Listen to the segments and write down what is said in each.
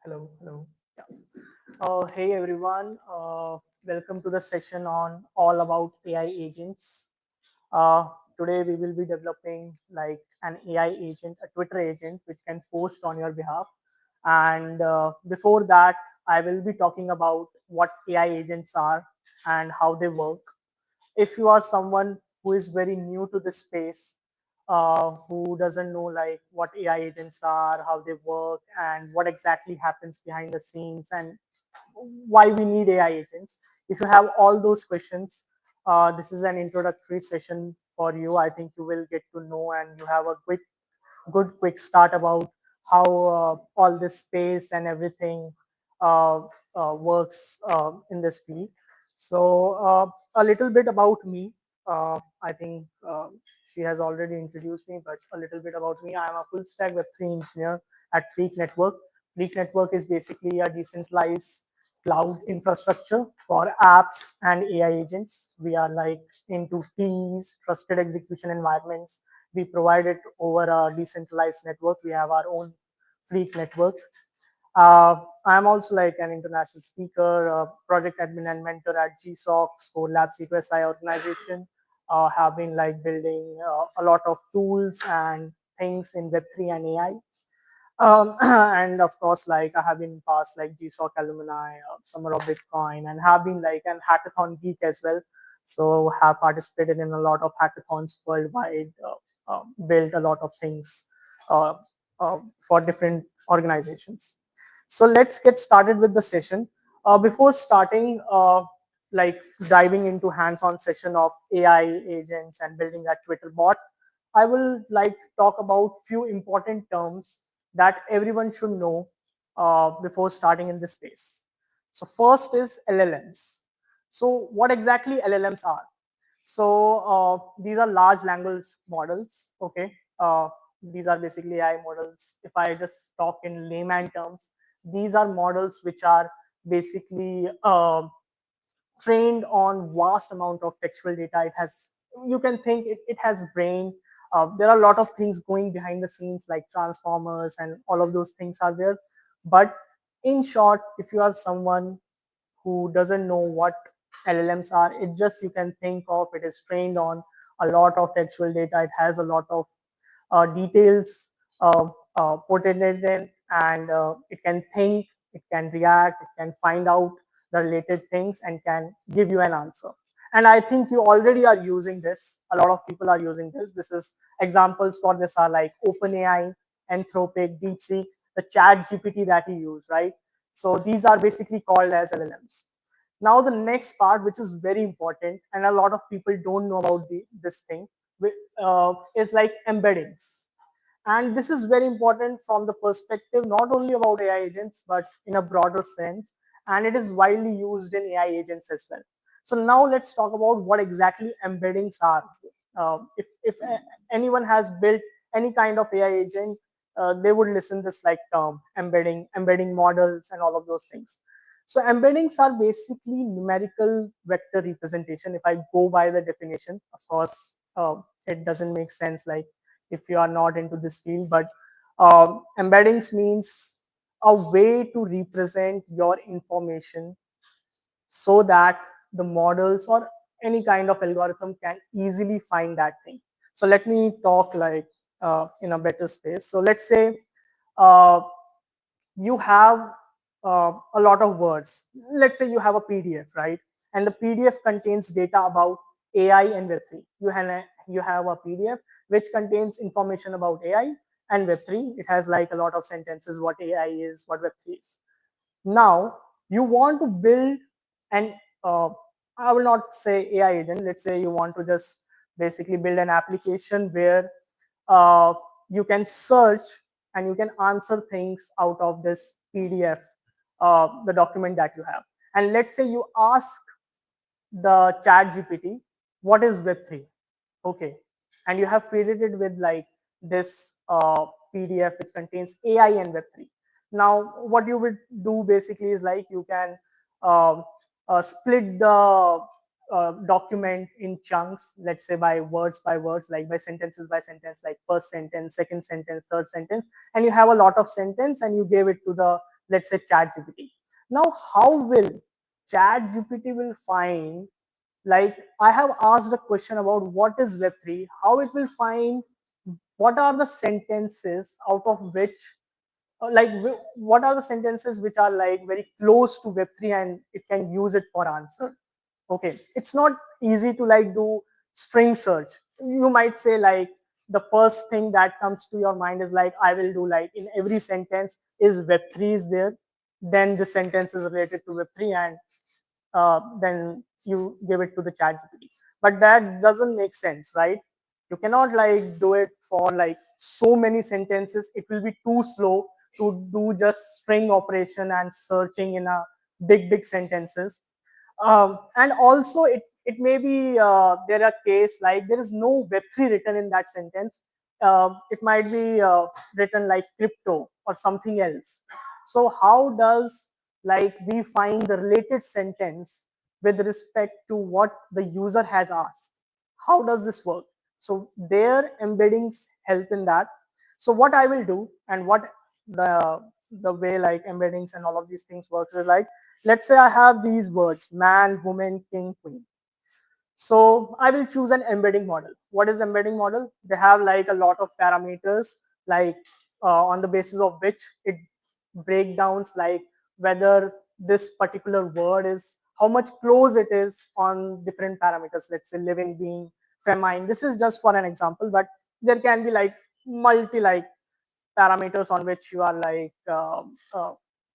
Hello, hello. Yeah. Hey everyone, welcome to the session on all about AI agents. Uh, Today we will be developing like an AI agent, a Twitter agent, which can post on your behalf. And before that, I will be talking about what AI agents are and how they work. If you are someone who is very new to this space, who doesn't know like what AI agents are, how they work, and what exactly happens behind the scenes, and why we need AI agents. If you have all those questions, this is an introductory session for you. I think you will get to know and you have a good quick start about how all this space and everything uh, works in this field. So a little bit about me. I think she has already introduced me, but a little bit about me. I am a full stack Web3 engineer at Fleek Network. Fleek Network is basically a decentralized cloud infrastructure for apps and AI agents. We are like into TEs, trusted execution environments. We provide it over a decentralized network. We have our own Fleet network. I'm also like an international speaker, project admin and mentor at GSOC, Core Lab C2SI organization. Have been like building a lot of tools and things in Web3 and AI. And of course, like I have been past like GSOC alumni, Summer of Bitcoin, and have been like an hackathon geek as well. So have participated in a lot of hackathons worldwide, built a lot of things uh, for different organizations. So let's get started with the session. Before starting, like diving into hands-on session of AI agents and building that Twitter bot, I will like to talk about few important terms that everyone should know before starting in this space. So first is LLMs. So what exactly LLMs are? So these are large language models. Okay, these are basically AI models. If I just talk in layman terms, these are models which are basically trained on vast amount of textual data. It has, you can think it has brain. There are a lot of things going behind the scenes like transformers and all of those things are there. But in short, if you are someone who doesn't know what LLMs are, it just, you can think of it is trained on a lot of textual data. It has a lot of details put in it, and it can think, it can react, it can find out the related things and can give you an answer. And I think you already are using this. A lot of people are using this. This is examples for this are like OpenAI, Anthropic, DeepSeek, the Chat GPT that you use, right? So these are basically called as LLMs. Now the next part, which is very important, and a lot of people don't know about this thing, is like embeddings. And this is very important from the perspective not only about AI agents, but in a broader sense. And it is widely used in AI agents as well. So now let's talk about what exactly embeddings are. If anyone has built any kind of AI agent, they would listen this like term embedding models and all of those things. So embeddings are basically numerical vector representation. If I go by the definition, of course, it doesn't make sense like if you are not into this field, but embeddings means a way to represent your information so that the models or any kind of algorithm can easily find that thing. So let me talk like in a better space. So let's say uh, you have a lot of words. Let's say you have a PDF, right? And the PDF contains data about AI and Web3. You have a PDF which contains information about AI and Web3. It has like a lot of sentences, what AI is, what Web3 is. Now you want to build an I will not say AI agent. Let's say you want to just basically build an application where uh, you can search and you can answer things out of this PDF, the document that you have. And let's say you ask the chat GPT, what is Web3? Okay. And you have created it with like this PDF which contains AI and Web3. Now, what you would do basically is like you can um, split the document in chunks, let's say by words, like by sentence, like first sentence, second sentence, third sentence, and you have a lot of sentence and you gave it to the, let's say, chat GPT. Now how will chat GPT will find, like I have asked a question about what is web3, how it will find what are the sentences out of which what are the sentences which are like very close to web3 and it can use it for answer. Okay, it's not easy to like do string search. You might say like the first thing that comes to your mind is like I will do like in every sentence is web3 is there, then the sentence is related to web3 and then you give it to the chat GPT. But that doesn't make sense, right? You cannot like do it for like so many sentences. It will be too slow to do just string operation and searching in a big sentences. And also it may be there are case like there is no web3 written in that sentence. It might be written like crypto or something else. So how does like we find the related sentence with respect to what the user has asked? How does this work? So their embeddings help in that. So what I will do and what the the way like embeddings and all of these things works is like, let's say I have these words, man, woman, king, queen. So I will choose an embedding model. What is embedding model? They have like a lot of parameters, like on the basis of which it breakdowns like whether this particular word is, how much close it is on different parameters. Let's say living being, feminine. This is just for an example, but there can be like multi like parameters on which you are like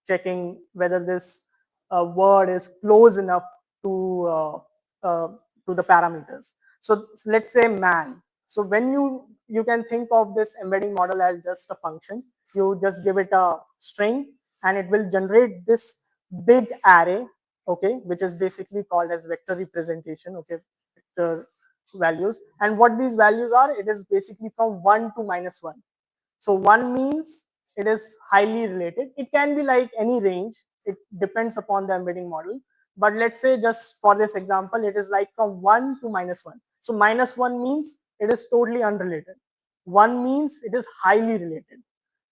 checking whether this word is close enough to uh, to the parameters. So let's say man. So when you can think of this embedding model as just a function. You just give it a string and it will generate this big array, okay, which is basically called as vector representation, okay, vector values. And what these values are, it is basically from 1 to -1. So one means it is highly related. It can be like any range. It depends upon the embedding model. But let's say just for this example, it is like from 1 to -1. So -1 means it is totally unrelated. 1 means it is highly related.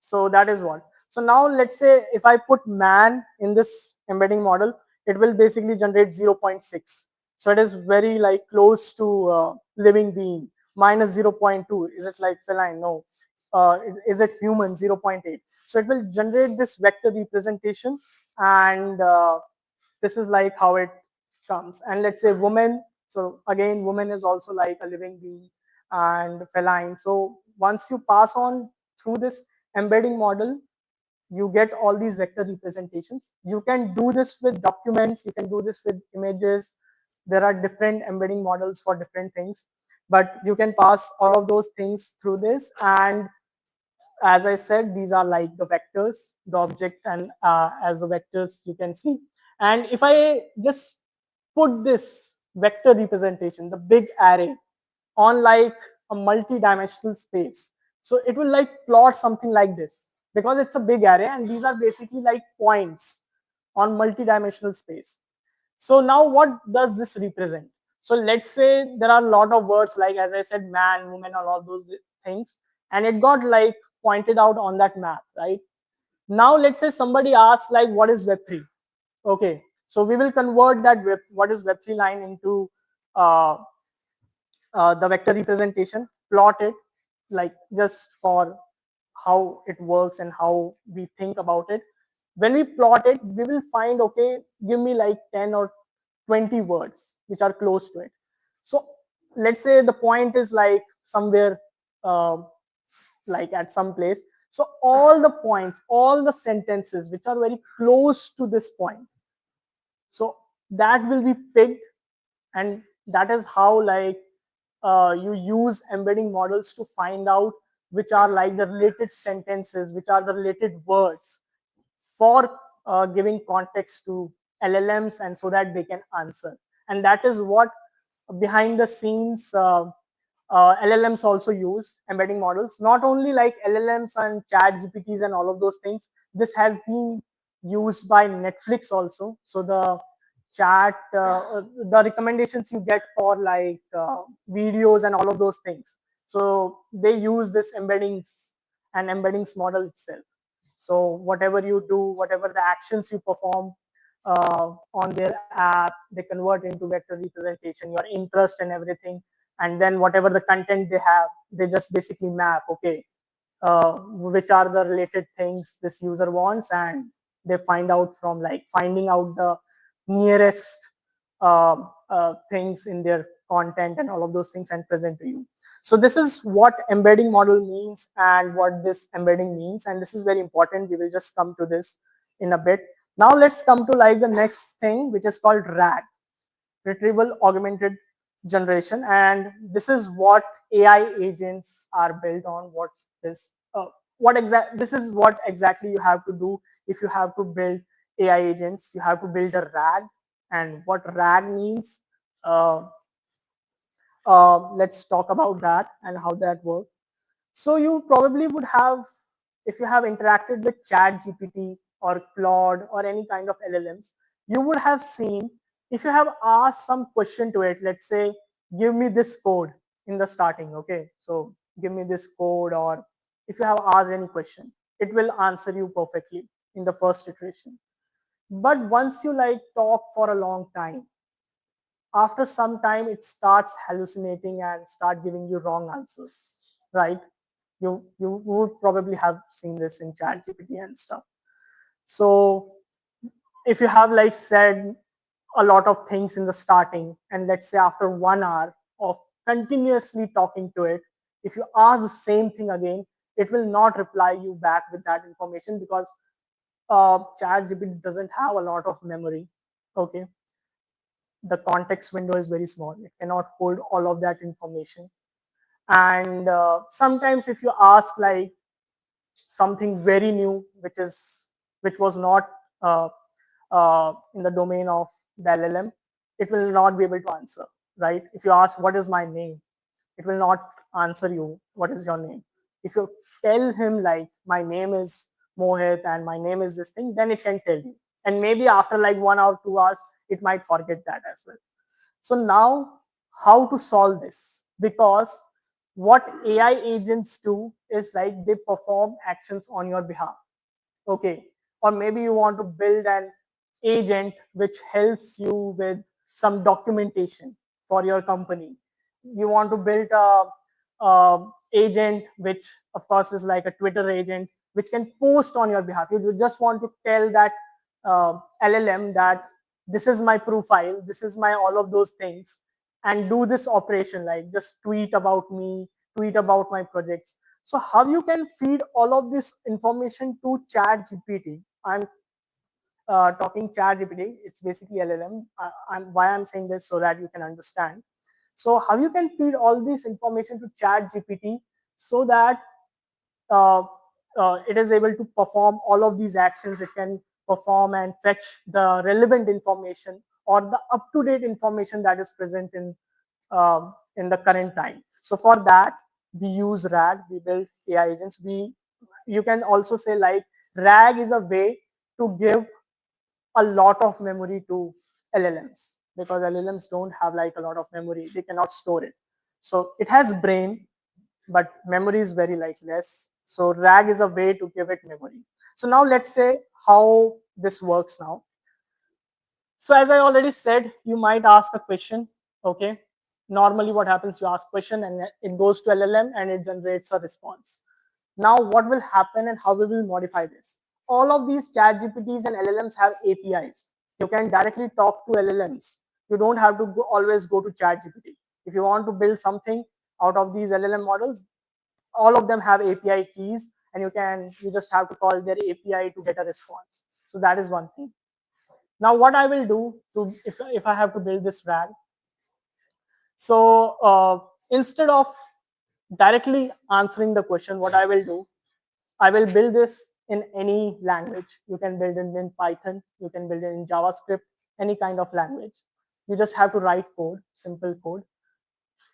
So that is what. So now let's say if I put man in this embedding model, it will basically generate 0.6. So it is very like close to living being. Minus 0.2. Is it like feline? No. Is it human? 0.8. So it will generate this vector representation, and this is like how it comes. And let's say woman. So again, woman is also like a living being and feline. So once you pass on through this embedding model, you get all these vector representations. You can do this with documents, you can do this with images. There are different embedding models for different things, but you can pass all of those things through this. And as I said, these are like the vectors, the object, and as the vectors you can see. And if I just put this vector representation, the big array, on like a multi-dimensional space, so it will like plot something like this, because it's a big array and these are basically like points on multi-dimensional space. So now what does this represent? So let's say there are a lot of words, like as I said, man, woman, or all those things, and it got like pointed out on that map, right? Now let's say somebody asks like, what is web3? Okay, so we will convert that what is web3 line into uh, the vector representation, plot it, like just for how it works and how we think about it. When we plot it, we will find, okay, give me like 10 or 20 words which are close to it. So let's say the point is like somewhere uh, like at some place. So all the points, all the sentences which are very close to this point, so that will be picked, and that is how like you use embedding models to find out which are like the related sentences, which are the related words for giving context to LLMs, and so that they can answer. And that is what behind the scenes LLMs also use embedding models. Not only like LLMs and chat GPTs and all of those things. This has been used by Netflix also. So the chat, the recommendations you get for like videos and all of those things. So they use this embeddings and embeddings model itself. So whatever you do, whatever the actions you perform on their app, they convert into vector representation, your interest and everything. And then whatever the content they have, they just basically map, okay, which are the related things this user wants, and they find out from like finding out the nearest things in their content and all of those things and present to you. So this is what embedding model means and what this embedding means, and this is very important. We will just come to this in a bit. Now let's come to like the next thing, which is called RAG, retrieval augmented generation, and this is what AI agents are built on. Is this is what exactly you have to do if you have to build AI agents. You have to build a RAG, and what RAG means. Uh, let's talk about that and how that works. So you probably would have, if you have interacted with Chat GPT or Claude or any kind of LLMs, you would have seen, if you have asked some question to it, let's say, give me this code in the starting, okay? So give me this code, or if you have asked any question, it will answer you perfectly in the first iteration. But once you like talk for a long time, after some time it starts hallucinating and start giving you wrong answers, right? You would probably have seen this in chat gpt and stuff. So if you have like said a lot of things in the starting, and let's say after 1 hour of continuously talking to it, if you ask the same thing again, it will not reply you back with that information, because chat gpt doesn't have a lot of memory, okay? The context window is very small, it cannot hold all of that information. And sometimes if you ask like something very new, which was not in the domain of the LLM, it will not be able to answer, right? If you ask what is my name, it will not answer you what is your name. If you tell him like my name is Mohit and my name is this thing, then it can tell you. And maybe after like 1 hour, 2 hours, it might forget that as well. So now, how to solve this? Because what AI agents do is like they perform actions on your behalf, okay? Or maybe you want to build an agent which helps you with some documentation for your company. You want to build a agent which of course is like a Twitter agent which can post on your behalf. You just want to tell that LLM that this is my profile, this is my all of those things, and do this operation, like just tweet about me, tweet about my projects. So how you can feed all of this information to chat gpt? I'm talking chat gpt, it's basically LLM. Why I'm saying this, so that you can understand. So how you can feed all this information to chat gpt so that uh, it is able to perform all of these actions. It can perform and fetch the relevant information or the up-to-date information that is present in the current time. So for that, we use RAG. We build AI agents. You can also say like RAG is a way to give a lot of memory to LLMs, because LLMs don't have like a lot of memory. They cannot store it. So it has brain, but memory is very like less. So RAG is a way to give it memory. So now let's say how this works now. So as I already said, you might ask a question, okay? Normally what happens, you ask question and it goes to LLM and it generates a response. Now what will happen and how we will modify this? All of these chat GPTs and LLMs have APIs. You can directly talk to LLMs. You don't have to always go to chat GPT. If you want to build something out of these LLM models, all of them have API keys, and you just have to call their API to get a response. So that is one thing. Now what I will do to, if I have to build this RAG, so instead of directly answering the question, what I will do, I will build this in any language. You can build it in Python, you can build it in JavaScript, any kind of language. You just have to write code, simple code.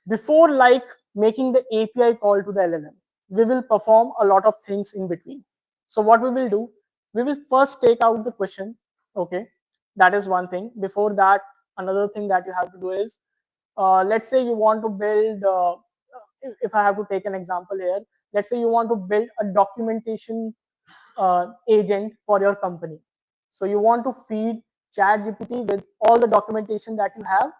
Before like making the API call to the LLM, we will perform a lot of things in between. So what we will do, we will first take out the question, okay? That is one thing. Before that, another thing that you have to do is, let's say you want to build, if I have to take an example here, let's say you want to build a documentation agent for your company. So you want to feed ChatGPT with all the documentation that you have,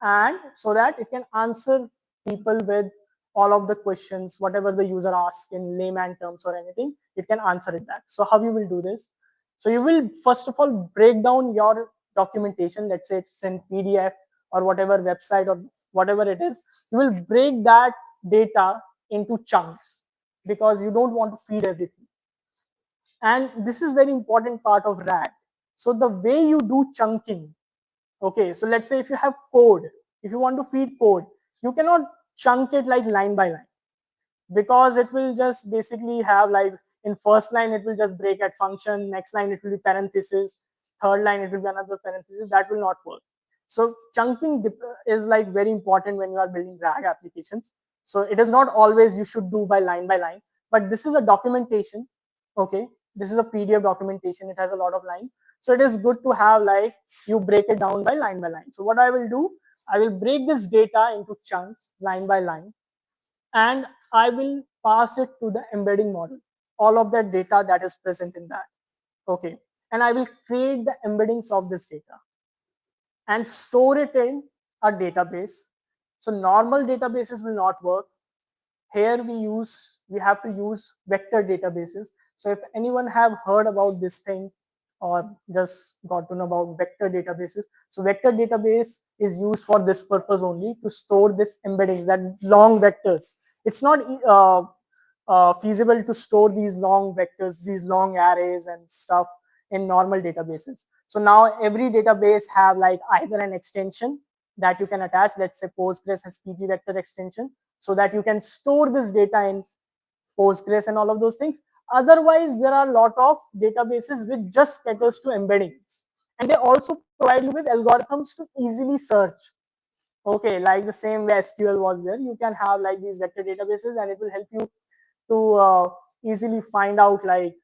and so that it can answer people with all of the questions, whatever the user asks in layman terms or anything, it can answer it back. So how you will do this? So you will first of all break down your documentation. Let's say it's in PDF or whatever website or whatever it is. You will break that data into chunks because you don't want to feed everything. And this is very important part of RAG. So the way you do chunking, okay, so let's say if you have code, if you want to feed code, you cannot chunk it like line by line, because it will just basically have like, in first line it will just break at function, next line it will be parenthesis, third line it will be another parenthesis. That will not work. So chunking is like very important when you are building RAG applications. So it is not always you should do by line, but this is a documentation. Okay, this is a PDF documentation, it has a lot of lines. So it is good to have like, you break it down by line. So what I will do, I will break this data into chunks line by line, and I will pass it to the embedding model, all of that data that is present in that. Okay, and I will create the embeddings of this data and store it in a database. So normal databases will not work. Here we have to use vector databases. So if anyone have heard about this thing or just got to know about vector databases, so vector database is used for this purpose only, to store this embeddings, that long vectors. It's not feasible to store these long vectors, these long arrays and stuff in normal databases. So now every database have like either an extension that you can attach. Let's say Postgres has PG vector extension, so that you can store this data in Postgres and all of those things. Otherwise, there are a lot of databases which just caters to embeddings, and they also provide you with algorithms to easily search. Okay, like the same way SQL was there, you can have like these vector databases, and it will help you to easily find out like,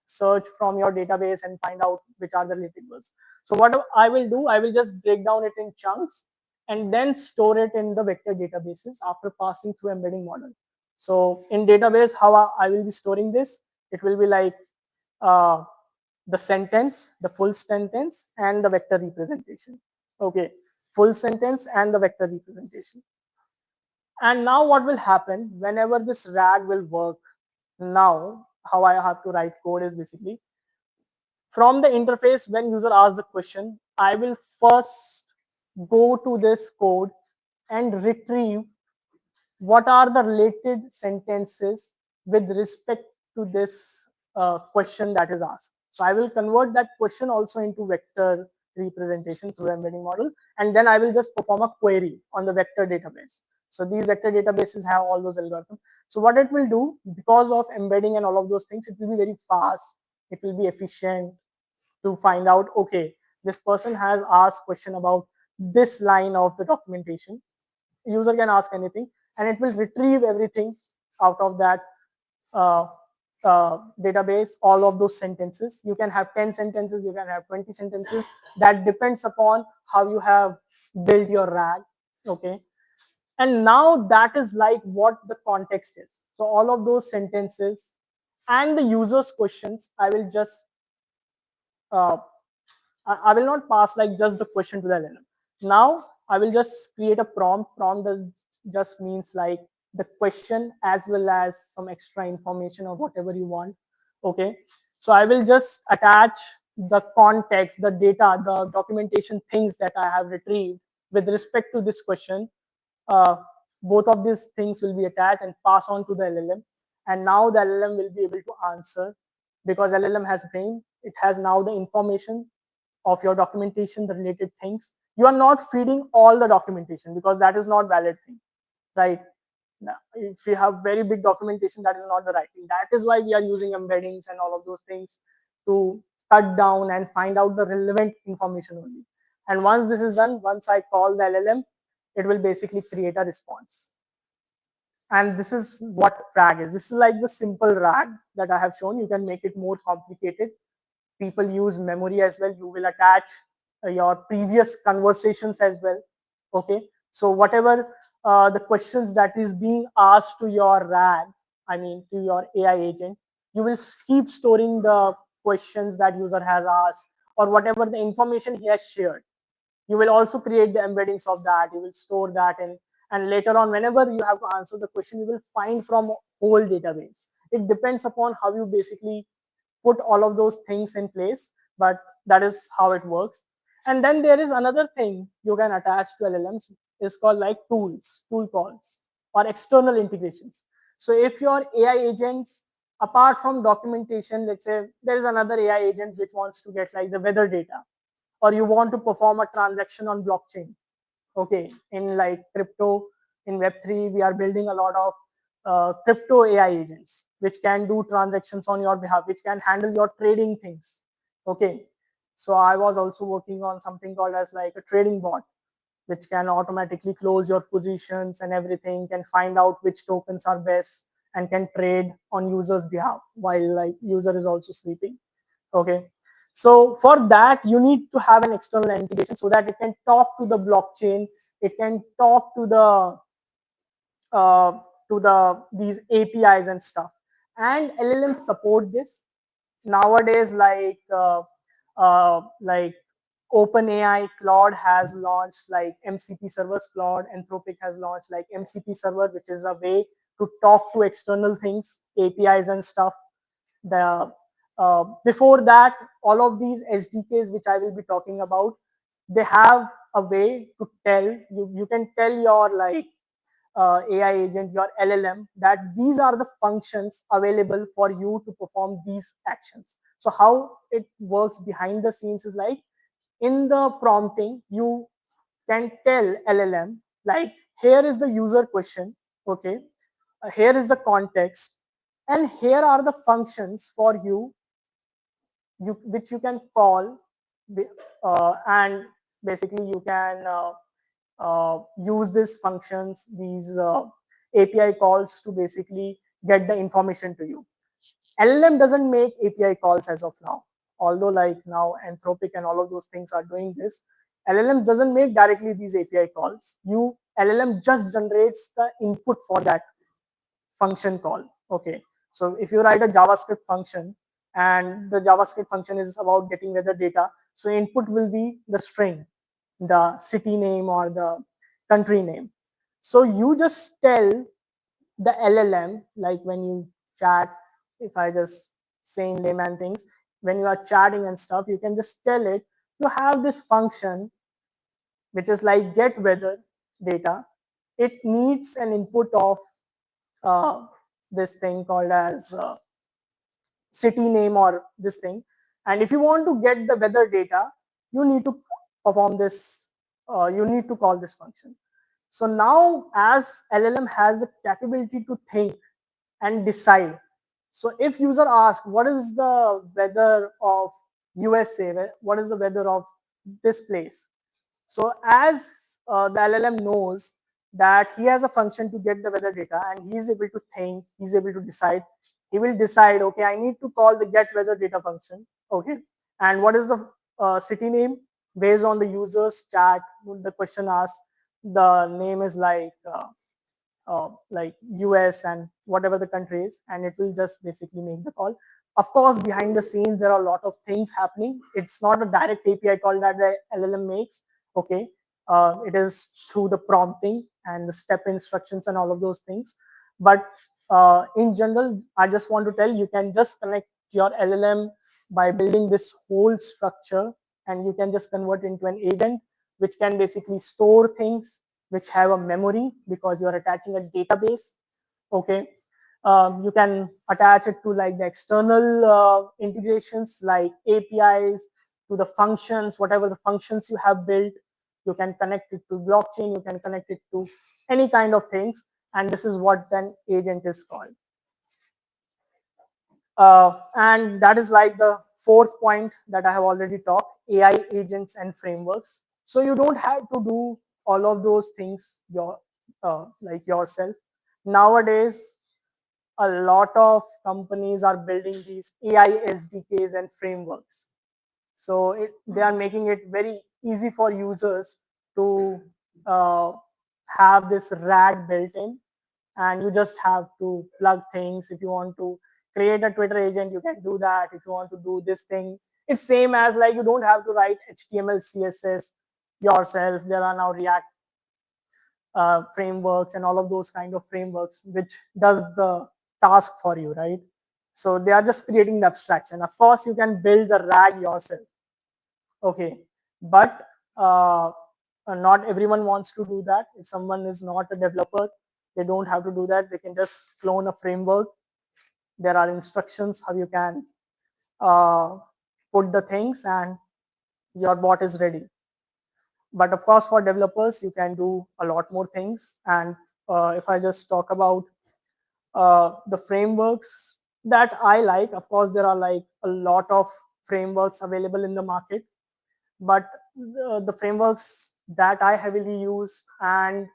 search from your database and find out which are the related words. So what I will do, I will just break down it in chunks and then store it in the vector databases after passing through embedding model. So in database, how I will be storing this, it will be like, uh, the sentence, the full sentence, and the vector representation. Okay, full sentence and the vector representation. And now what will happen whenever this RAG will work? Now, how I have to write code is basically, from the interface, when user asks the question, I will first go to this code and retrieve what are the related sentences with respect to this question that is asked. So I will convert that question also into vector representation through embedding model, and then I will just perform a query on the vector database. So these vector databases have all those algorithms. So what it will do, because of embedding and all of those things, it will be very fast, it will be efficient to find out, okay, this person has asked question about this line of the documentation. User can ask anything, and it will retrieve everything out of that uh, database, all of those sentences. You can have 10 sentences, you can have 20 sentences. That depends upon how you have built your RAG. Okay, and now that is like what the context is. So all of those sentences and the user's questions, I will just uh, I will not pass like just the question to the LLM. Now I will just create a prompt. Prompt just means like the question as well as some extra information or whatever you want. Okay. So I will just attach the context, the data, the documentation things that I have retrieved with respect to this question. Uh, both of these things will be attached and pass on to the LLM. And now the LLM will be able to answer, because LLM has brain. It has now the information of your documentation, the related things. You are not feeding all the documentation, because that is not valid thing, right? Now, if you have very big documentation, that is not the right thing. That is why we are using embeddings and all of those things to cut down and find out the relevant information only. And once this is done, once I call the LLM, it will basically create a response. And this is what RAG is. This is like the simple RAG that I have shown. You can make it more complicated. People use memory as well. You will attach your previous conversations as well. Okay, so whatever the questions that is being asked to your RAG, I mean to your AI agent, you will keep storing the questions that user has asked or whatever the information he has shared. You will also create the embeddings of that. You will store that in, and later on, whenever you have to answer the question, you will find from whole database. It depends upon how you basically put all of those things in place, but that is how it works. And then there is another thing you can attach to LLMs is called like tools, tool calls, or external integrations. So if your AI agents, apart from documentation, let's say there is another AI agent which wants to get like the weather data, or you want to perform a transaction on blockchain. Okay, in like crypto, in Web3, we are building a lot of crypto AI agents which can do transactions on your behalf, which can handle your trading things. Okay, so I was also working on something called as like a trading bot which can automatically close your positions and everything, can find out which tokens are best and can trade on users behalf while like user is also sleeping. Okay, so for that you need to have an external integration so that it can talk to the blockchain, it can talk uh, to the these APIs and stuff, and LLMs support this nowadays. Like OpenAI Claude has launched like MCP servers. Claude Anthropic has launched like MCP server, which is a way to talk to external things, APIs and stuff. The before that, all of these SDKs which I will be talking about, they have a way to tell you. You can tell your like AI agent, your LLM, that these are the functions available for you to perform these actions. So how it works behind the scenes is like in the prompting, you can tell LLM like, here is the user question, okay, here is the context, and here are the functions for you, which you can call, and basically you can use these functions, these API calls to basically get the information to you. LLM doesn't make API calls as of now, although like now Anthropic and all of those things are doing this. LLM doesn't make directly these API calls. LLM just generates the input for that function call. Okay, so if you write a JavaScript function and the JavaScript function is about getting weather data, so input will be the string, the city name or the country name. So you just tell the LLM, like when you chat, if I just say in layman things, when you are chatting and stuff, you can just tell it you have this function which is like get weather data. It needs an input of uh, this thing called as city name or this thing. And if you want to get the weather data, you need to perform this, you need to call this function. So now as LLM has the capability to think and decide. So if user asks, what is the weather of USA? What is the weather of this place? So as the LLM knows that he has a function to get the weather data and he is able to think, he's able to decide, he will decide, okay, I need to call the get weather data function. Okay. And what is the city name? Based on the user's chat, the question asked, the name is like US and whatever the country is, and it will just basically make the call. Of course, behind the scenes, there are a lot of things happening. It's not a direct API call that the LLM makes. Okay, it is through the prompting and the step instructions and all of those things. But in general, I just want to tell you can just connect your LLM by building this whole structure, and you can just convert into an agent which can basically store things, which have a memory because you are attaching a database. Okay, you can attach it to like the external integrations like APIs, to the functions, whatever the functions you have built. You can connect it to blockchain, you can connect it to any kind of things, and this is what an agent is called. And that is like the fourth point that I have already talked, AI agents and frameworks. So you don't have to do all of those things like yourself. Nowadays, a lot of companies are building these AI SDKs and frameworks. So they are making it very easy for users to uh, have this RAG built in, and you just have to plug things. If you want to create a Twitter agent, you can do that. If you want to do this thing, it's same as like you don't have to write HTML, CSS yourself. There are now React frameworks and all of those kind of frameworks which does the task for you, right? So they are just creating the abstraction. Of course, you can build the RAG yourself. Okay, but not everyone wants to do that. If someone is not a developer, they don't have to do that. They can just clone a framework. There are instructions how you can uh, put the things, and your bot is ready. But of course, for developers, you can do a lot more things. And if I just talk about the frameworks that I like, of course, there are like a lot of frameworks available in the market. But the frameworks that I heavily use and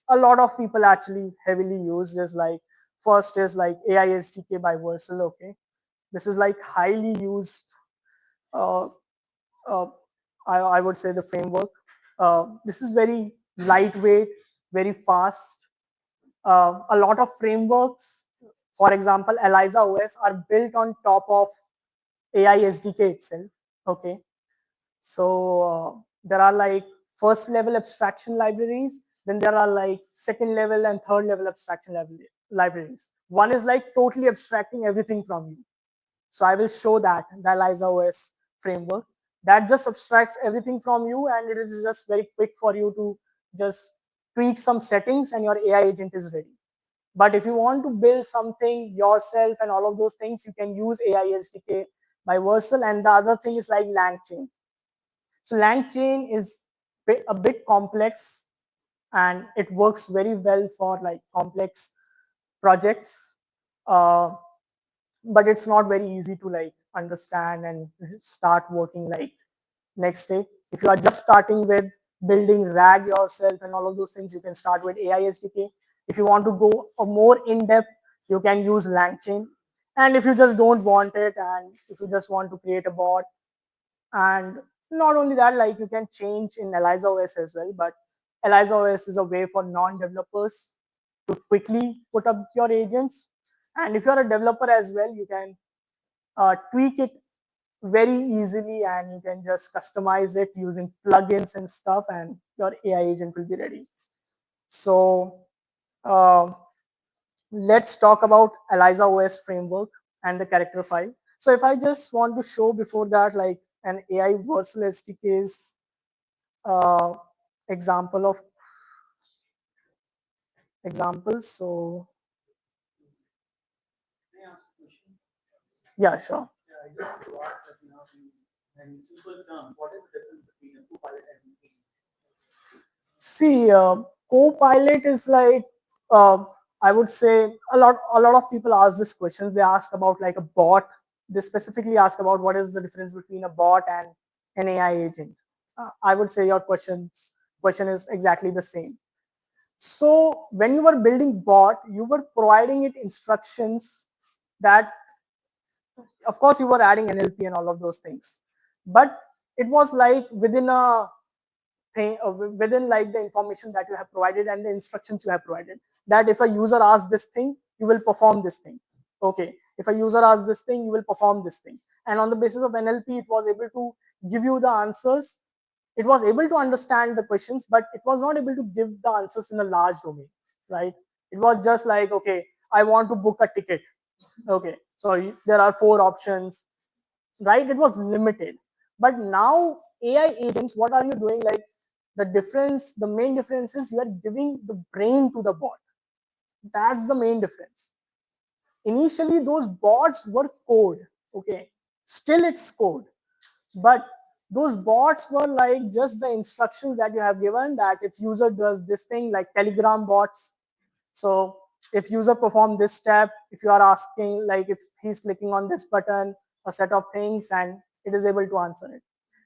a lot of people actually heavily use is like, first is like AI SDK by Vercel. Okay, this is like highly used. Uh, uh, I would say the framework. This is very lightweight, very fast. A lot of frameworks, for example, ELIZA OS, are built on top of AI SDK itself. Okay, so there are like first level abstraction libraries, then there are like second level and third level abstraction libraries. One is like totally abstracting everything from you. So I will show that the ELIZA OS framework that just abstracts everything from you, and it is just very quick for you to just tweak some settings and your AI agent is ready. But if you want to build something yourself and all of those things, you can use AI SDK by Vercel. And the other thing is like LangChain. So LangChain is a bit complex, and it works very well for like complex projects. Uh, but it's not very easy to like understand and start working like next day. If you are just starting with building RAG yourself and all of those things, you can start with AI SDK. If you want to go a more in depth, you can use LangChain. And if you just don't want it, and if you just want to create a bot, and not only that, like you can change in ELIZA OS as well. But ELIZA OS is a way for non-developers to quickly put up your agents. And if you're a developer as well, you can tweak it very easily, and you can just customize it using plugins and stuff, and your AI agent will be ready. So uh, let's talk about ELIZA OS framework and the character file. So if I just want to show before that like an AI Vercel SDK's uh, example of examples. So yeah, sure. See, co-pilot is like I would say a lot of people ask this questions. They ask about like a bot. They specifically ask about what is the difference between a bot and an AI agent. I would say your question is exactly the same. So when you were building bot, you were providing it instructions that, of course, you were adding NLP and all of those things, but it was like within a thing, within like the information that you have provided and the instructions you have provided, that if a user asks this thing, you will perform this thing. Okay, if a user asks this thing, you will perform this thing. And on the basis of NLP, it was able to give you the answers. It was able to understand the questions, but it was not able to give the answers in a large domain, right? It was just like, okay, I want to book a ticket. Okay, so there are 4 options, right? It was limited. But now AI agents, what are you doing? Like the main difference is you are giving the brain to the bot. That's the main difference. Initially, those bots were code. Okay, still it's code, but those bots were like just the instructions that you have given, that if user does this thing, like Telegram bots. So if user perform this step, if you are asking like if he's clicking on this button, a set of things, and it is able to answer it.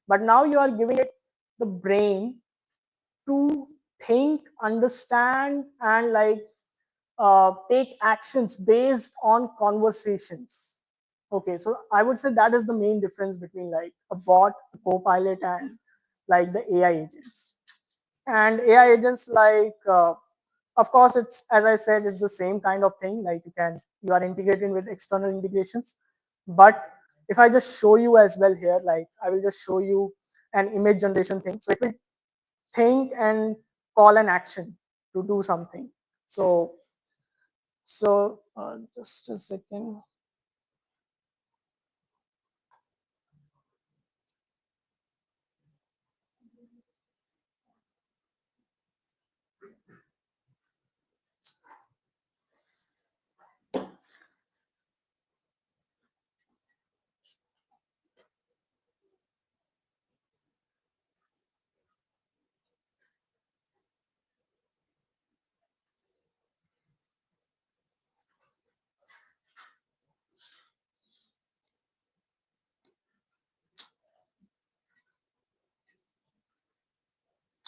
But now you are giving it the brain to think, understand, and like take actions based on conversations. Okay, so I would say that is the main difference between like a bot, a co-pilot, and like the AI agents. And AI agents, like of course, it's, as I said, it's the same kind of thing. Like you are integrating with external integrations. But if I just show you as well here, like I will just show you an image generation thing. So it will think and call an action to do something. So just a second.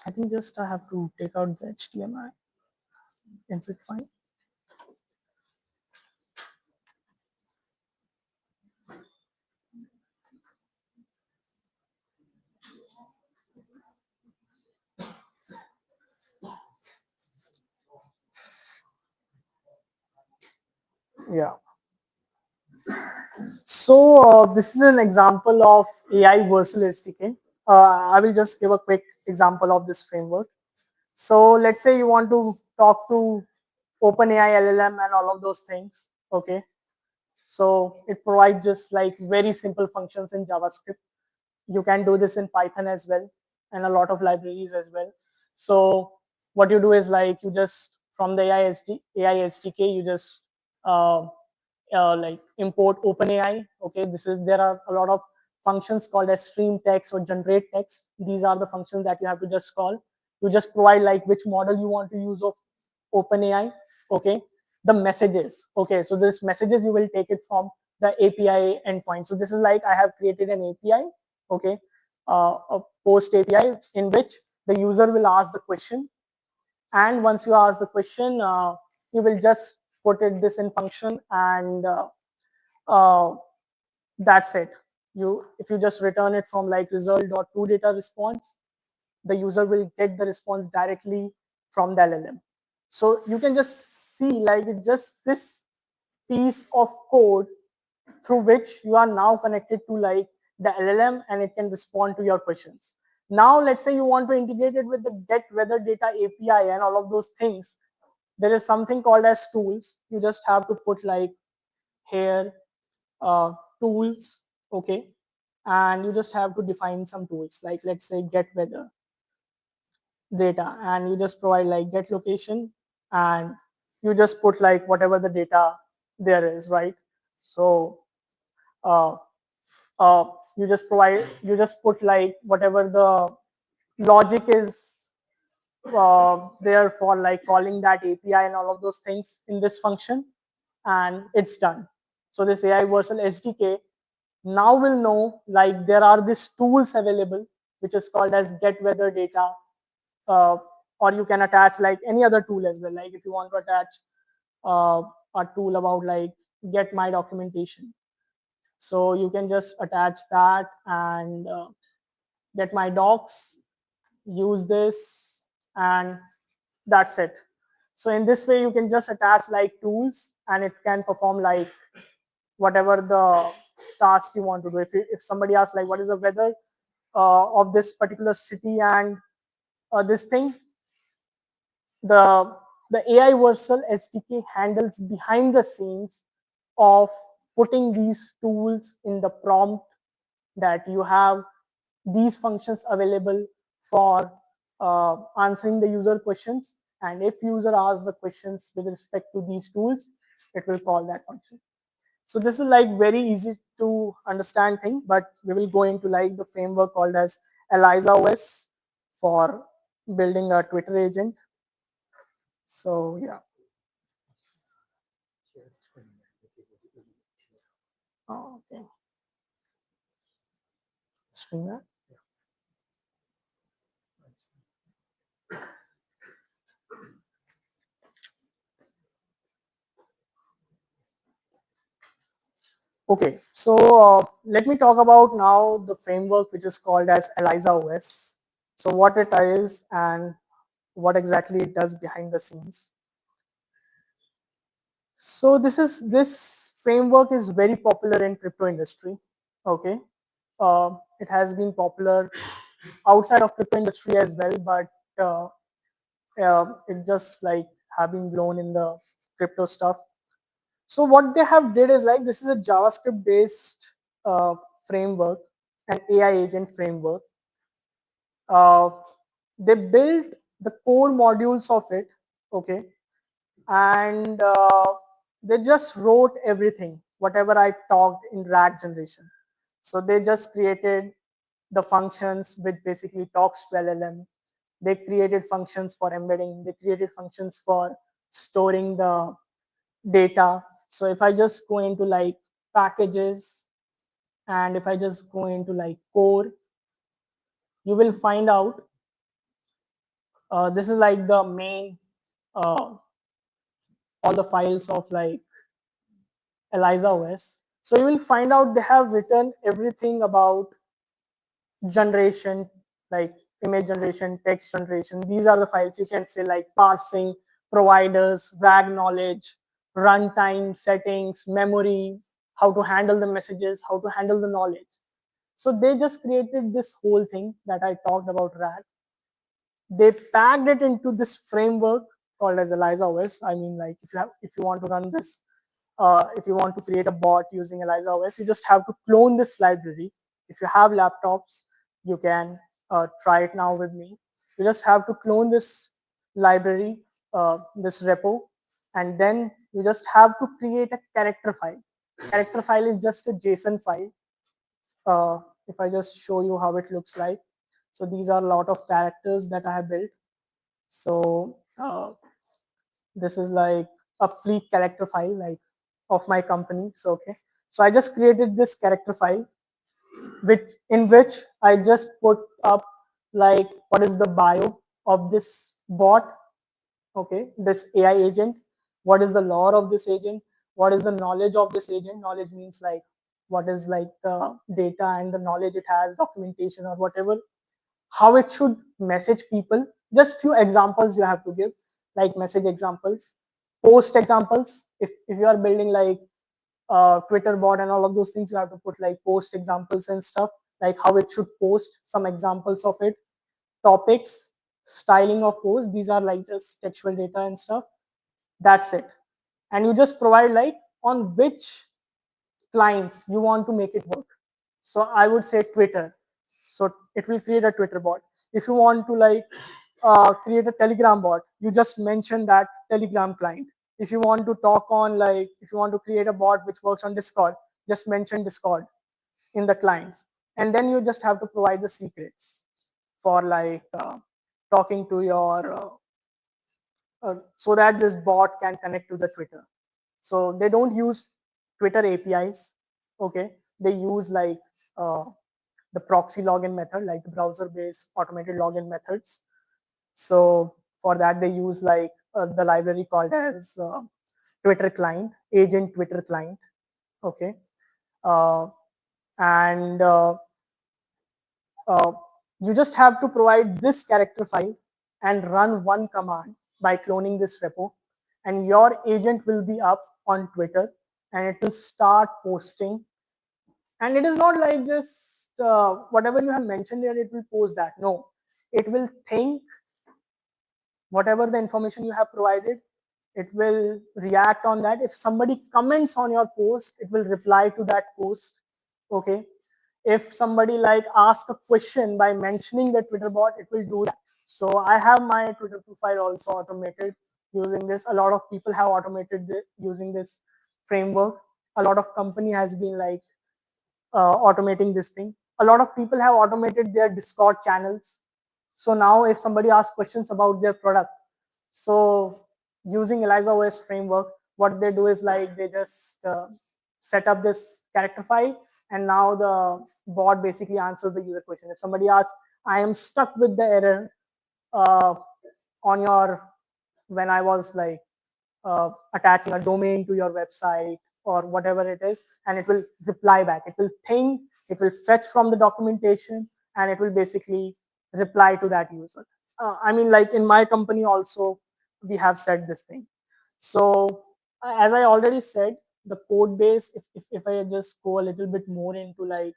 I think just I have to take out the HTML. Is it fine? Yeah. So this is an example of AI Vercel SDK. I will just give a quick example of this framework. So let's say you want to talk to OpenAI, LLM, and all of those things. Okay. So it provides just like very simple functions in JavaScript. You can do this in Python as well, and a lot of libraries as well. So what you do is like you just from the AI SDK, you just uh, like import OpenAI. Okay, there are a lot of functions called as stream text or generate text. These are the functions that you have to just call. You just provide like which model you want to use of OpenAI. Okay, the messages. Okay, so this messages you will take it from the API endpoint. So this is like I have created an API. Okay, a post API in which the user will ask the question, and once you ask the question, you will just put it this in function, and uh, that's it. If you just return it from like result.toData response, the user will get the response directly from the LLM. So you can just see like it's just this piece of code through which you are now connected to like the LLM, and it can respond to your questions. Now let's say you want to integrate it with the get weather data API and all of those things. There is something called as tools. You just have to put like here uh, tools. Okay, and you just have to define some tools like let's say get weather data, and you just provide like get location, and you just put like whatever the data there is, right? So uh, uh, you just put like whatever the logic is there for like calling that API and all of those things in this function, and it's done. So this AI Vercel SDK now will know like there are these tools available, which is called as get weather data, uh, or you can attach like any other tool as well. Like if you want to attach uh, a tool about like get my documentation, so you can just attach that and get my docs, use this, and that's it. So in this way, you can just attach like tools, and it can perform like whatever the task you want to do. If somebody asks like what is the weather of this particular city and this thing, the the AI Vercel SDK handles behind the scenes of putting these tools in the prompt, that you have these functions available for answering the user questions, and if user asks the questions with respect to these tools, it will call that function. So this is like very easy to understand thing, but we will go into like the framework called as ELIZA OS for building a Twitter agent. So yeah. Oh, okay. Streamer. Okay, so let me talk about now the framework which is called as ELIZA OS. So what it is and what exactly it does behind the scenes. So this framework is very popular in crypto industry. Okay, it has been popular outside of crypto industry as well, but uh, it just like have been blown in the crypto stuff. So what they have did is like this is a JavaScript based framework, an AI agent framework. Uh, they built the core modules of it, okay, and they just wrote everything, whatever I talked in RAG generation. So they just created the functions which basically talks to LLM. They created functions for embedding. They created functions for storing the data. So if I just go into like packages and if I just go into like core, you will find out this is like the main uh, all the files of like ELIZA OS. So you will find out they have written everything about generation, like image generation, text generation. These are the files you can say like parsing, providers, RAG knowledge, runtime settings, memory, how to handle the messages, how to handle the knowledge. So they just created this whole thing that I talked about RAG. They packed it into this framework called as ELIZA OS. I mean, like if you want to run this, if you want to create a bot using ELIZA OS, you just have to clone this library. If you have laptops, you can try it now with me. You just have to clone this library, this repo, and then you just have to create a character file. Character file is just a JSON file. If I just show you how it looks like. So these are a lot of characters that I have built. So this is like a fleek character file like of my company. So okay. So I just created this character file which I just put up like what is the bio of this bot, okay, this AI agent, what is the lore of this agent, what is the knowledge of this agent. Knowledge means like what is like the data and the knowledge it has, documentation or whatever, how it should message people. Just few examples you have to give, like message examples, post examples. If you are building like Twitter bot and all of those things, you have to put like post examples and stuff, like how it should post, some examples of it, topics, styling of posts. These are like just textual data and stuff. That's it. And you just provide like on which clients you want to make it work. So I would say Twitter. So it will create a Twitter bot. If you want to like create a Telegram bot, you just mention that Telegram client. If you want to talk on like, if you want to create a bot which works on Discord, just mention Discord in the clients. And then you just have to provide the secrets for like talking to your, so that this bot can connect to the Twitter. So they don't use Twitter APIs. Okay, they use like the proxy login method, like the browser-based automated login methods. So for that, they use like the library called as Twitter client, agent Twitter client. Okay, uh, and uh, you just have to provide this character file and run one command by cloning this repo, and your agent will be up on Twitter and it will start posting. And it is not like just whatever you have mentioned here, it will post that. No, it will think whatever the information you have provided, it will react on that. If somebody comments on your post, it will reply to that post. Okay, if somebody like ask a question by mentioning the Twitter bot, it will do that. So I have my Twitter profile also automated using this. A lot of people have automated using this framework. A lot of company has been like automating this thing. A lot of people have automated their Discord channels. So now if somebody asks questions about their product, so using ELIZA OS framework, what they do is like they just set up this character file, and now the bot basically answers the user question. If somebody asks, I am stuck with the error uh, on your, when I was like attaching a domain to your website, or whatever it is, and it will reply back. It will think, it will fetch from the documentation, and it will basically reply to that user. I mean, like in my company also, we have said this thing. So as I already said, the code base, if I just go a little bit more into like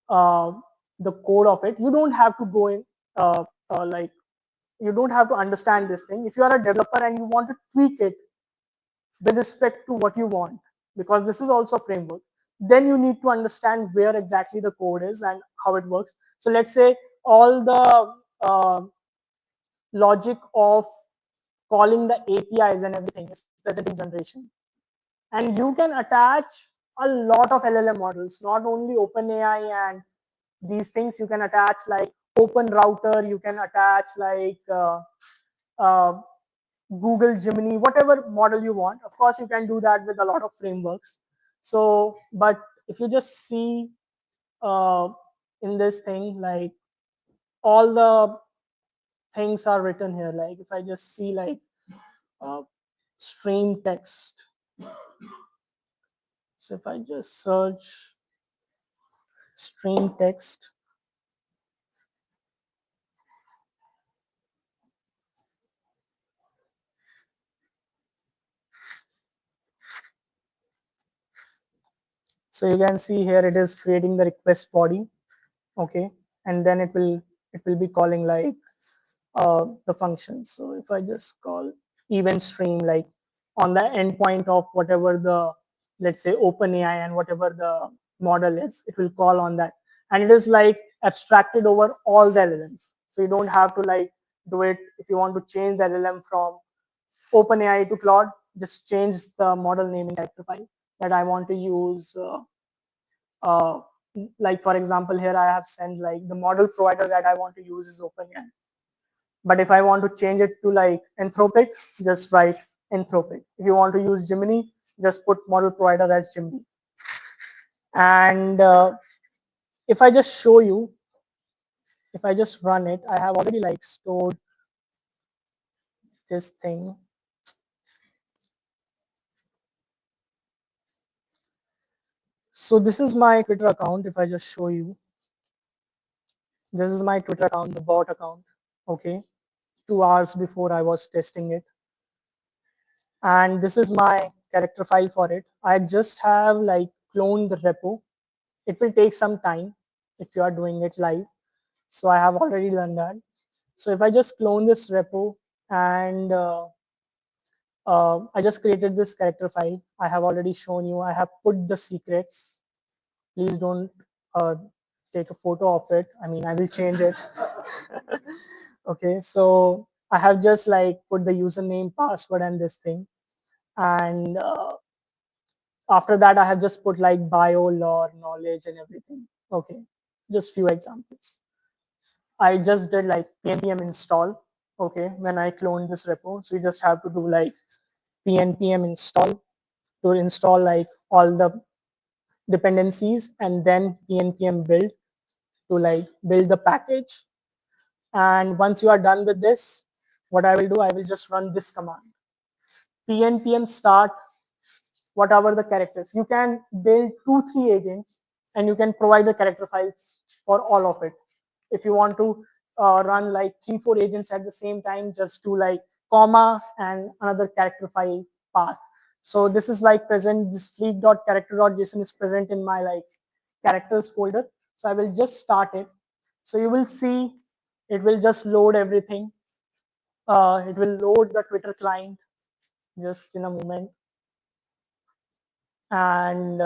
uh, the code of it, you don't have to go in like you don't have to understand this thing. If you are a developer and you want to tweak it with respect to what you want, because this is also a framework, then you need to understand where exactly the code is and how it works. So let's say all the logic of calling the APIs and everything is present in generation. And you can attach a lot of LLM models, not only OpenAI and these things. You can attach like Open Router, you can attach like uh, Google Gemini, whatever model you want. Of course, you can do that with a lot of frameworks. So, but if you just see uh, in this thing, like all the things are written here. Like if I just see like stream text. So if I just search stream text, so you can see here it is creating the request body, okay, and then it will be calling like the function. So if I just call event stream, like on the endpoint of whatever the, let's say OpenAI and whatever the model is, it will call on that, and it is like abstracted over all the LLMs. So you don't have to like do it. If you want to change the LLM from OpenAI to Claude, just change the model naming character file that I want to use. Uh, like for example, here I have sent like the model provider that I want to use is OpenAI. But if I want to change it to like Anthropic, just write Anthropic. If you want to use Gemini, just put model provider as Gemini. And if I just show you, if I just run it, I have already like stored this thing. So this is my Twitter account. If I just show you, this is my Twitter account, the bot account. Okay, 2 hours before I was testing it, and this is my character file for it. I just have like cloned the repo. It will take some time if you are doing it live. So I have already done that. So if I just clone this repo and I just created this character file, I have already shown you. I have put the secrets. Please don't uh, take a photo of it. I mean, I will change it. Okay, so I have just like put the username, password, and this thing. And after that, I have just put like bio, lore, knowledge, and everything. Okay, just few examples. I just did like npm install. Okay, when I clone this repo, so you just have to do like npm install to install like all the dependencies, and then npm build to like build the package. And once you are done with this, what I will do, I will just run this command npm start whatever the characters. You can build 2-3 agents, and you can provide the character files for all of it. If you want to run like 3-4 agents at the same time, just do like comma and another character file path. So this is like present, this fleek.character.json is present in my like characters folder. So I will just start it. So you will see it will just load everything. It will load the Twitter client just in a moment. And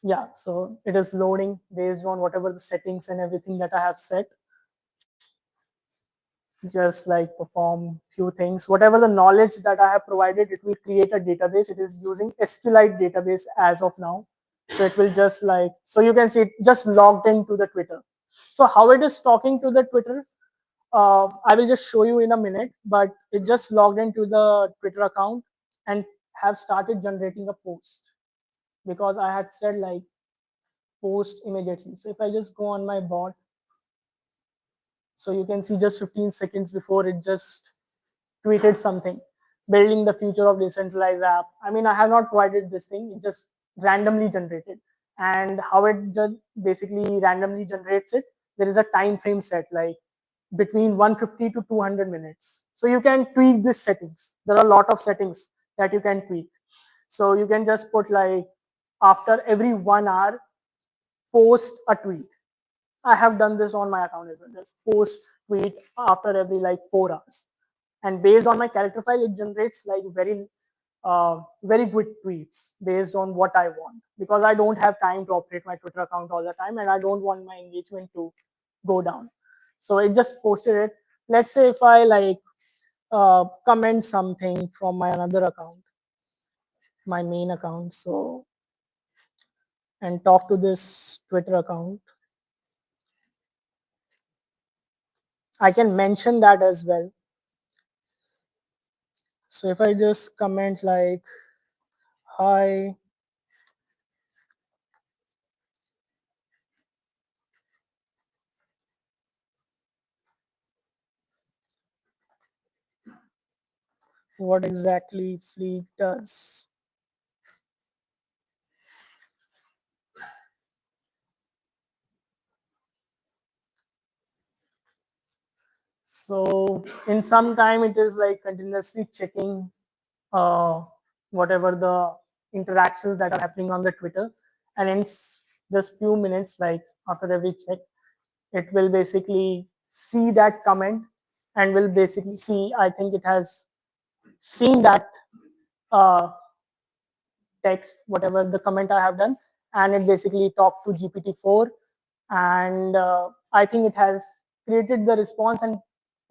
yeah, so it is loading based on whatever the settings and everything that I have set. Just like perform few things. Whatever the knowledge that I have provided, it will create a database. It is using SQLite database as of now. So it will just like, so you can see it just logged into the Twitter. So how it is talking to the Twitter, I will just show you in a minute, but it just logged into the Twitter account and have started generating a post, because I had said like post immediately. So if I just go on my bot, so you can see just 15 seconds before it just tweeted something. building the future of decentralized app. I mean, I have not provided this thing, it just randomly generated. And how it just basically randomly generates it, there is a time frame set like between 150 to 200 minutes. So you can tweak these settings. There are a lot of settings that you can tweak. So you can just put like after every 1 hour, post a tweet. I have done this on my account as well. Just post tweet after every like 4 hours. And based on my character file, it generates like very good tweets based on what I want, because I don't have time to operate my Twitter account all the time and I don't want my engagement to go down. So it just posted it. Let's say if I like comment something from my another account, my main account, so and talk to this Twitter account, I can mention that as well. So if I just comment like, hi, what exactly Fleek does. So in some time, it is like continuously checking whatever the interactions that are happening on the Twitter, and in just few minutes, like after every check, it will basically see that comment and will basically see. I think it has seen that uh, text, whatever the comment I have done, and it basically talked to GPT-4, and I think it has created the response, and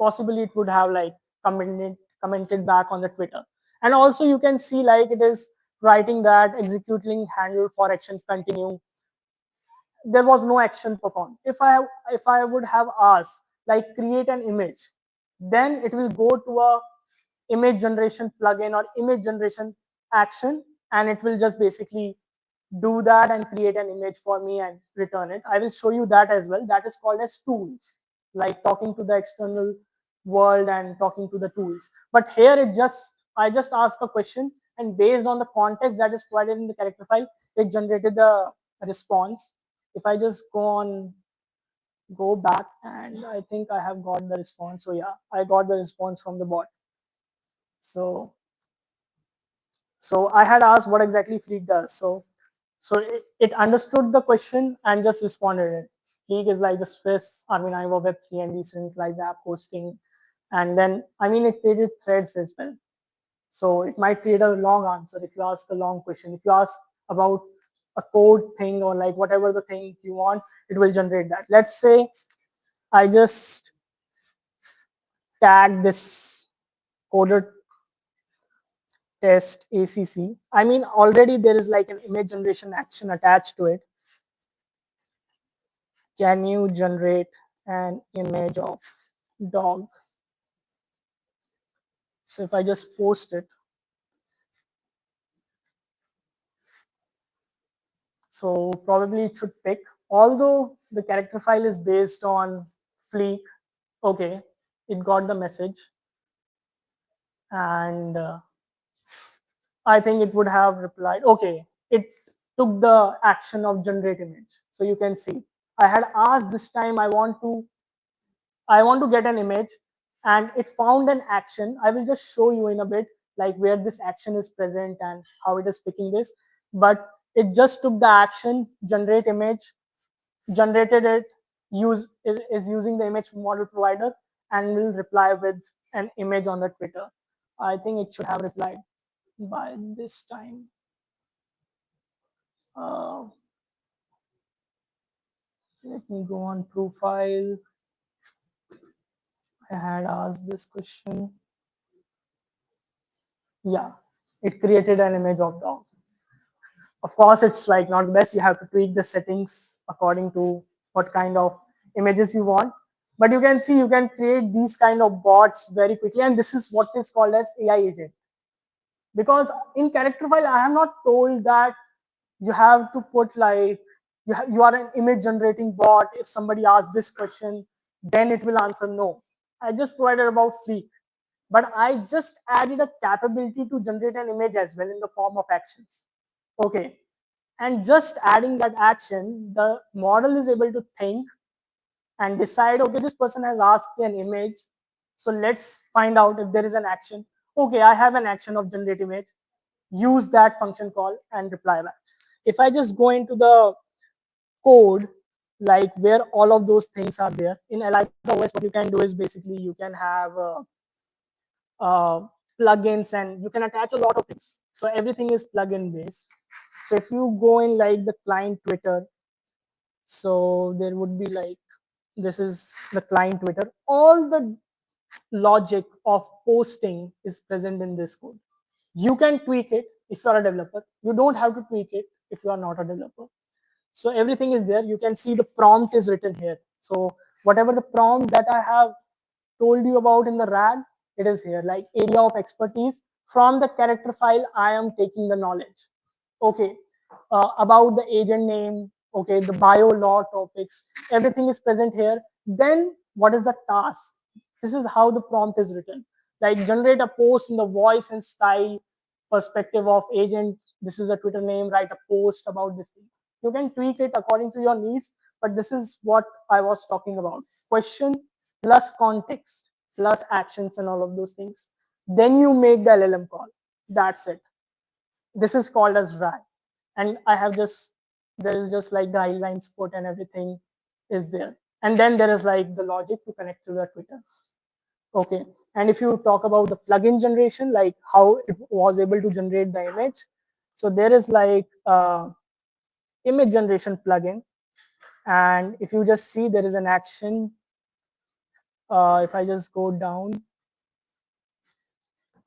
possibly it would have like commented back on the Twitter. And also you can see like it is writing that executing handle for action continue. There was no action performed. If I would have asked like create an image, then it will go to a image generation plugin or image generation action, and it will just basically do that and create an image for me and return it. I will show you that as well. That is called as tools, like talking to the external world and talking to the tools. But here I just ask a question, and based on the context that is provided in the character file, it generated the response. If I just go back, and I think I have got the response. So yeah, I got the response from the bot. So I had asked what exactly Fleek does. So it understood the question and just responded it. Fleek is like the Swiss Army knife of Web3 and decentralized app hosting. And then, I mean, it created threads as well. So it might create a long answer if you ask a long question. If you ask about a code thing or like whatever the thing you want, it will generate that. Let's say I just tag this coded test ACC. I mean, already there is like an image generation action attached to it. Can you generate an image of dog? So if I just post it, so probably it should pick. Although the character file is based on Fleek, okay, it got the message, and I think it would have replied. Okay, it took the action of generate image. So you can see I had asked this time I want to get an image, and it found an action. I will just show you in a bit like where this action is present and how it is picking this. But it just took the action, generate image, generated it, is using the image model provider, and will reply with an image on the Twitter. I think it should have replied by this time. Uh, Let me go on profile. I had asked this question. Yeah, it created an image of dog. Of course, it's like not the best. You have to tweak the settings according to what kind of images you want. But you can see you can create these kind of bots very quickly, and this is what is called as AI agent. Because in character file, I am not told that you have to put like you are an image generating bot. If somebody asks this question, then it will answer no. I just provided about Fleek. but I just added a capability to generate an image as well in the form of actions. Okay. And just adding that action, the model is able to think and decide, okay, this person has asked me an image. So let's find out if there is an action. Okay, I have an action of generate image. Use that function call and reply back. If I just go into the code, like where all of those things are there in ELIZA OS, what you can do is basically you can have uh, plugins and you can attach a lot of things. So everything is plugin based. So if you go in like the client Twitter, so there would be like, this is the client Twitter. All the logic of posting is present in this code. You can tweak it if you are a developer. You don't have to tweak it if you are not a developer. So everything is there. You can see the prompt is written here. So whatever the prompt that I have told you about in the RAG, it is here, like area of expertise. From the character file, I am taking the knowledge. Okay. About the agent name, okay, the bio law topics, everything is present here. Then what is the task? This is how the prompt is written. Like generate a post in the voice and style perspective of agent. This is a Twitter name, write a post about this thing. You can tweak it according to your needs, but this is what I was talking about. Question plus context plus actions and all of those things. Then you make the LLM call. That's it. This is called as RAG. And I have just, there is just like the guidelines put and everything is there. And then there is like the logic to connect to the Twitter. Okay. And if you talk about the plugin generation, like how it was able to generate the image. So there is like image generation plugin. And if you just see, there is an action. If I just go down,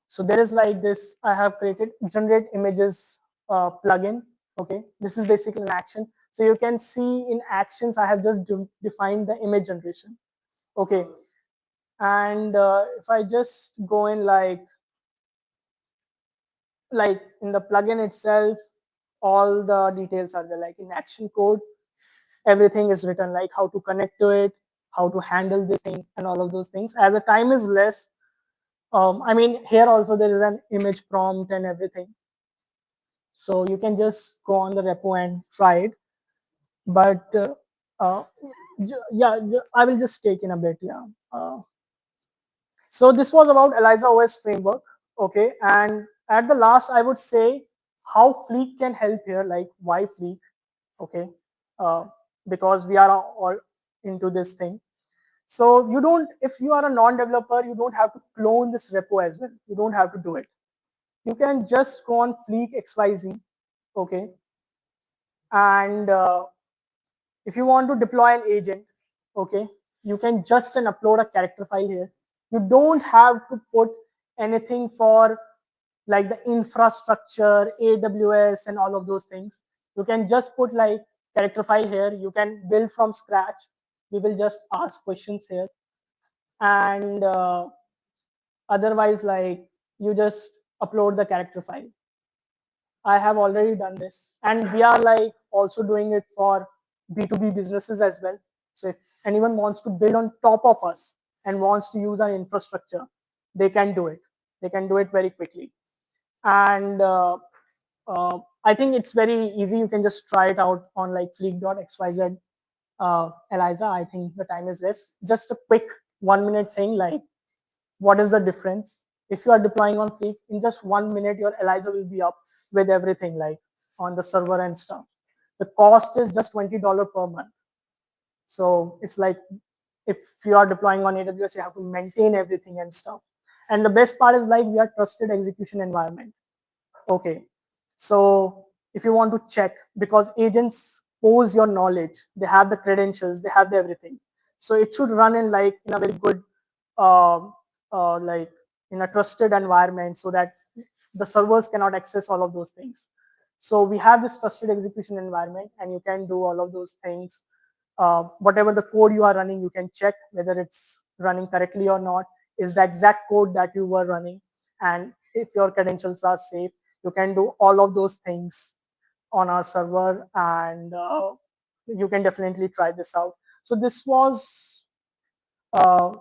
so there is like this, I have created generate images plugin. Okay, this is basically an action. So you can see in actions, I have just defined the image generation. Okay, and if I just go in like in the plugin itself, all the details are there. Like in action code, everything is written, like how to connect to it, how to handle this thing, and all of those things. As the time is less, I mean, here also there is an image prompt and everything. So you can just go on the repo and try it. But uh, yeah, I will just take in a bit. Yeah. So this was about ELIZA OS framework. Okay. And at the last, I would say how Fleek can help here, like why Fleek. Okay. Uh, because we are all into this thing. So you don't, if you are a non-developer, you don't have to clone this repo as well. You don't have to do it. You can just go on Fleek XYZ. Okay. And if you want to deploy an agent, okay, you can just upload a character file here. You don't have to put anything for like the infrastructure, AWS, and all of those things. You can just put like character file here. You can build from scratch. We will just ask questions here, and otherwise, like you just upload the character file. I have already done this, and we are like also doing it for B2B businesses as well. So if anyone wants to build on top of us and wants to use our infrastructure, they can do it. They can do it very quickly. And I think it's very easy. You can just try it out on like fleek.xyz ELIZA. I think the time is less. Just a quick 1 minute thing, like what is the difference? If you are deploying on Fleek, in just 1 minute, your ELIZA will be up with everything, like on the server and stuff. The cost is just $20 per month. So it's like if you are deploying on AWS, you have to maintain everything and stuff. And the best part is like we are trusted execution environment. Okay. So if you want to check, because agents pose your knowledge, they have the credentials, they have the everything. So it should run in like in a very good, uh, like in a trusted environment, so that the servers cannot access all of those things. So we have this trusted execution environment, and you can do all of those things. Whatever the code you are running, you can check whether it's running correctly or not. Is the exact code that you were running, and if your credentials are safe, you can do all of those things on our server, and you can definitely try this out. So this was uh,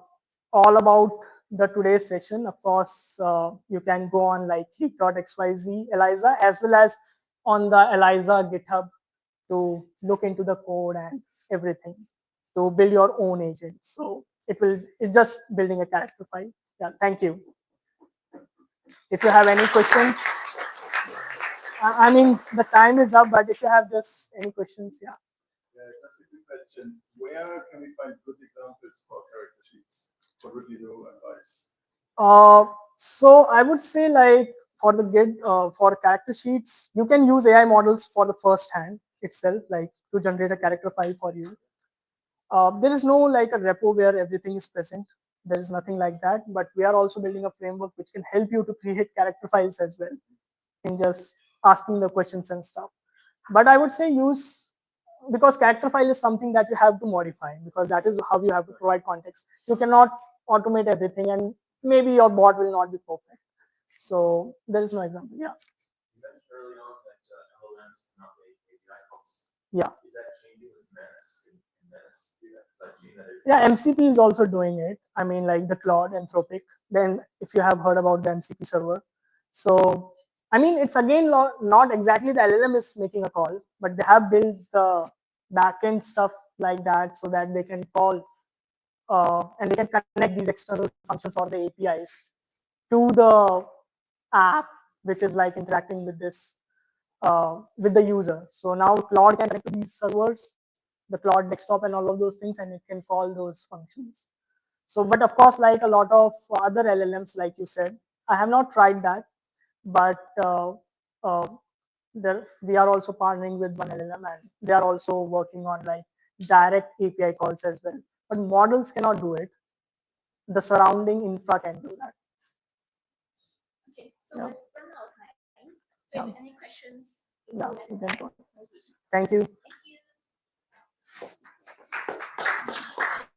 all about the today's session. Of course, you can go on like fleek.xyz ELIZA as well as on the ELIZA GitHub to look into the code and everything to build your own agent. So it's just building a character file. Yeah, thank you. If you have any questions, I mean the time is up, but if you have just any questions, yeah. Yeah, just a quick question. Where can we find good examples for character sheets? What would you advise? So I would say like for the Git for character sheets, you can use AI models for the first hand itself, like to generate a character file for you. There is no like a repo where everything is present. There is nothing like that. But we are also building a framework which can help you to create character files as well in just asking the questions and stuff. But I would say use because character file is something that you have to modify because that is how you have to provide context. You cannot automate everything and maybe your bot will not be perfect. So there is no example. Yeah. You mentioned early on that LLMs cannot make API calls. Yeah. Is that changing with Menace? In Menace, I've seen that. Yeah, MCP is also doing it. I mean, like the Claude, Anthropic. Then, if you have heard about the MCP server, so I mean, it's again not exactly the LLM is making a call, but they have built the backend stuff like that so that they can call and they can connect these external functions or the APIs to the app, which is like interacting with the user. So now Claude can connect to these servers, the Claude desktop, and all of those things, and it can call those functions. So, but of course, like a lot of other LLMs, like you said, I have not tried that, but uh, we are also partnering with one LLM, and they are also working on like direct API calls as well. But models cannot do it. The surrounding infra can do that. Okay, so yeah. We're running out of time. So if you have any questions, yeah, you can go. Thank you. Thank you.